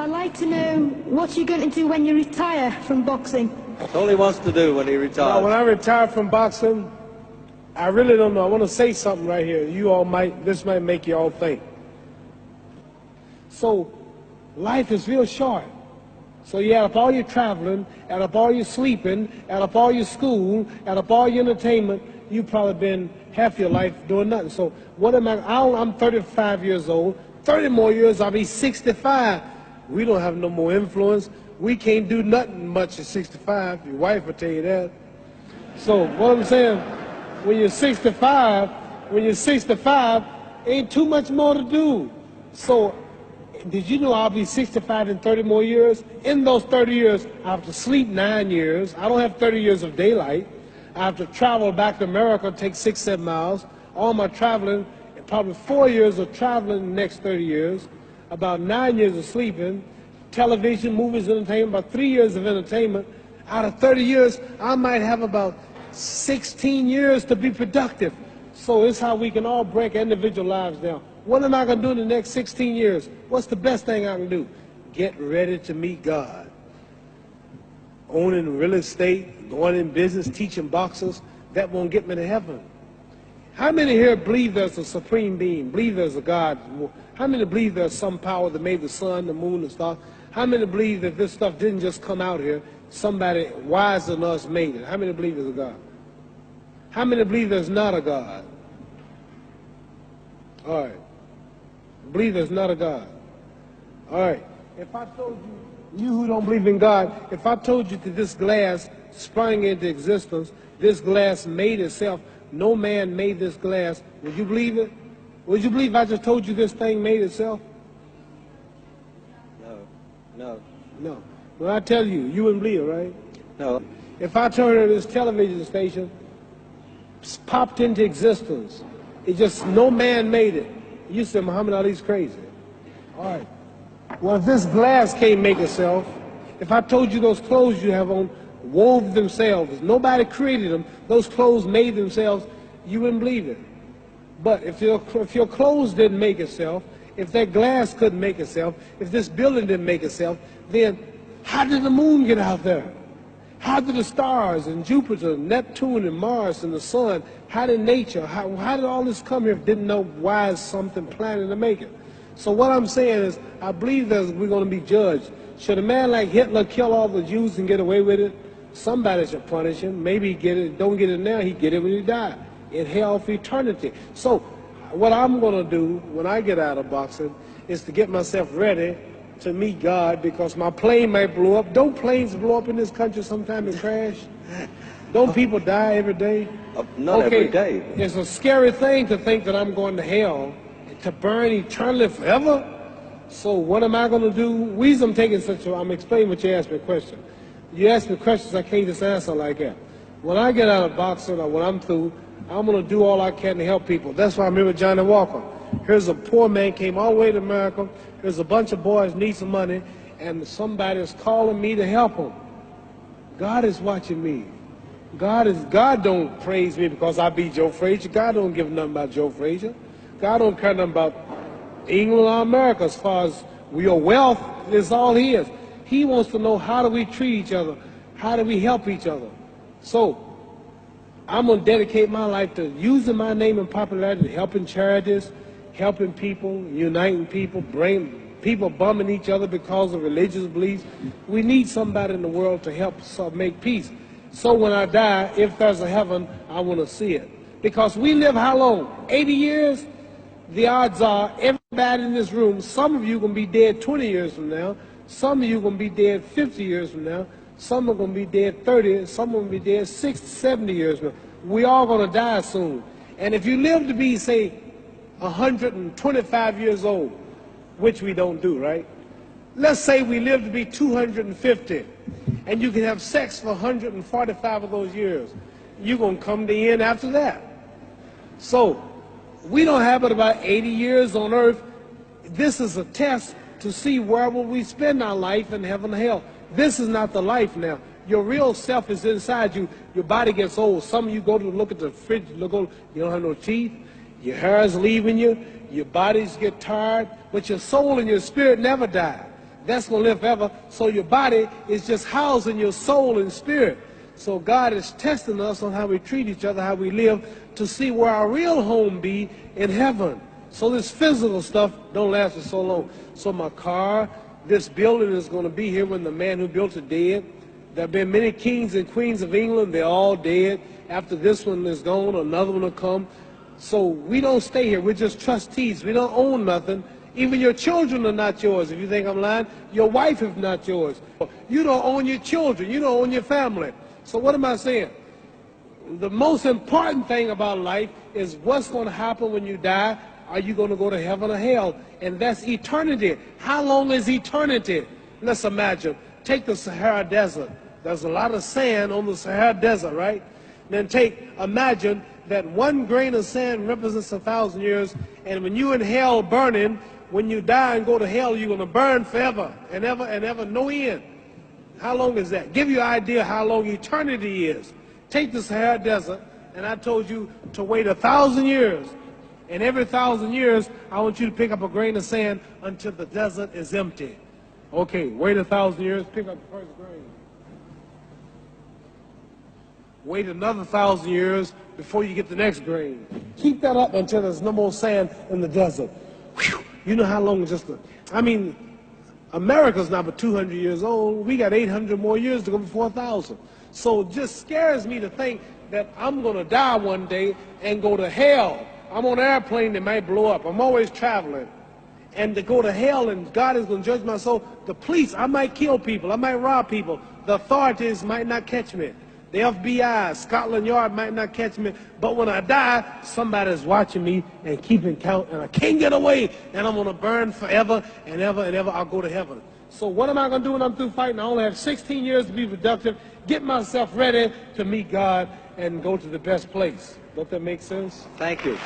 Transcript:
I'd like to know what you're going to do when you retire from boxing. That's all he wants to do when he retires. Now, when I retire from boxing, I really don't know. I want to say something right here. This might make you all think. So, life is real short. So you add up all your traveling, add up all your sleeping, add up all your school, add up all your entertainment, you've probably been half your life doing nothing. So what am I'm 35 years old. 30 more years, I'll be 65. We don't have no more influence. We can't do nothing much at 65. Your wife will tell you that. So what I'm saying, when you're 65, ain't too much more to do. So did you know I'll be 65 in 30 more years? In those 30 years, I have to sleep 9 years. I don't have 30 years of daylight. I have to travel back to America, take 6, 7 miles. All my traveling, probably 4 years of traveling in the next 30 years, about 9 years of sleeping, television, movies, entertainment, about 3 years of entertainment. Out of 30 years, I might have about 16 years to be productive. So it's how we can all break individual lives down. What am I going to do in the next 16 years? What's the best thing I can do? Get ready to meet God. Owning real estate, going in business, teaching boxers, that won't get me to heaven. How many here believe there's a supreme being, believe there's a God? How many believe there's some power that made the sun, the moon, the stars? How many believe that this stuff didn't just come out here? Somebody wiser than us made it. How many believe there's a God? How many believe there's not a God? All right. Believe there's not a God. All right. If I told you who don't believe in God, if I told you that this glass sprang into existence, this glass made itself, no man made this glass, would you believe it? Would you believe I just told you this thing made itself? No. When I tell you, you wouldn't believe it, right? No. If I told you this television station popped into existence, it just, no man made it. You said Muhammad Ali's crazy. All right. Well, if this glass can't make itself, if I told you those clothes you have on wove themselves, nobody created them, those clothes made themselves, you wouldn't believe it. But if your clothes didn't make itself, if that glass couldn't make itself, if this building didn't make itself, then how did the moon get out there? How did the stars and Jupiter, Neptune and Mars and the sun, how did nature, how did all this come here if didn't know why is something planning to make it? So what I'm saying is, I believe that we're going to be judged. Should a man like Hitler kill all the Jews and get away with it? Somebody should punish him. Maybe he get it, don't get it now, he get it when he died. In hell for eternity. So what I'm going to do when I get out of boxing is to get myself ready to meet God, because my plane might blow up. Don't planes blow up in this country sometime and crash? Don't people die every day? Not every day. It's a scary thing to think that I'm going to hell to burn eternally forever. So what am I going to do? The reason I'm taking I'm explaining what you asked me a question. You ask me questions I can't just answer like that. When I get out of boxing or when I'm through, I'm going to do all I can to help people. That's why I remember Johnny Walker. Here's a poor man, came all the way to America. There's a bunch of boys need some money, and somebody is calling me to help them. God is watching me. God don't praise me because I beat Joe Frazier. God don't give nothing about Joe Frazier. God don't care nothing about England or America as far as your wealth is all his. He wants to know, how do we treat each other? How do we help each other? So I'm going to dedicate my life to using my name and popularity, helping charities, helping people, uniting people, bring people bumming each other because of religious beliefs. We need somebody in the world to help us make peace. So when I die, if there's a heaven, I want to see it. Because we live how long? 80 years? The odds are everybody in this room, some of you are going to be dead 20 years from now, some of you are going to be dead 50 years from now, some are going to be dead 30, some are going to be dead 60, 70 years from now. We all going to die soon. And if you live to be, say, 125 years old, which we don't do, right? Let's say we live to be 250, and you can have sex for 145 of those years. You're going to come to the end after that. So we don't have but about 80 years on earth. This is a test to see where will we spend our life in heaven or hell. This is not the life now. Your real self is inside you. Your body gets old. Some of you go to look at the fridge, you don't have no teeth. Your hair is leaving you. Your bodies get tired. But your soul and your spirit never die. that's going to live forever. So your body is just housing your soul and spirit. So God is testing us on how we treat each other, how we live, to see where our real home be in heaven. So this physical stuff don't last for so long. So my car, this building is going to be here when the man who built it dead. There have been many kings and queens of England. They're all dead. After this one is gone, another one will come. So we don't stay here. We're just trustees. We don't own nothing. Even your children are not yours. If you think I'm lying, your wife is not yours. You don't own your children. You don't own your family. So what am I saying? The most important thing about life is what's going to happen when you die. Are you going to go to heaven or hell? And that's eternity. How long is eternity? Let's imagine. Take the Sahara Desert. There's a lot of sand on the Sahara Desert, right? Then imagine that one grain of sand represents 1,000 years, and when you're in hell burning, when you die and go to hell, you're going to burn forever and ever, no end. How long is that? Give you an idea how long eternity is. Take the Sahara Desert, and I told you to wait 1,000 years. And every 1,000 years, I want you to pick up a grain of sand until the desert is empty. Okay, wait 1,000 years, pick up the first grain. Wait another 1,000 years before you get the next grain. Keep that up until there's no more sand in the desert. Whew. You know how long America's not but 200 years old. We got 800 more years to go before 1,000. So it just scares me to think that I'm going to die one day and go to hell. I'm on an airplane that might blow up. I'm always traveling. And to go to hell and God is going to judge my soul. The police, I might kill people. I might rob people. The authorities might not catch me. The FBI, Scotland Yard might not catch me. But when I die, somebody's watching me and keeping count. And I can't get away. And I'm going to burn forever and ever and ever. I'll go to heaven. So what am I going to do when I'm through fighting? I only have 16 years to be productive. Get myself ready to meet God and go to the best place. Don't that make sense? Thank you.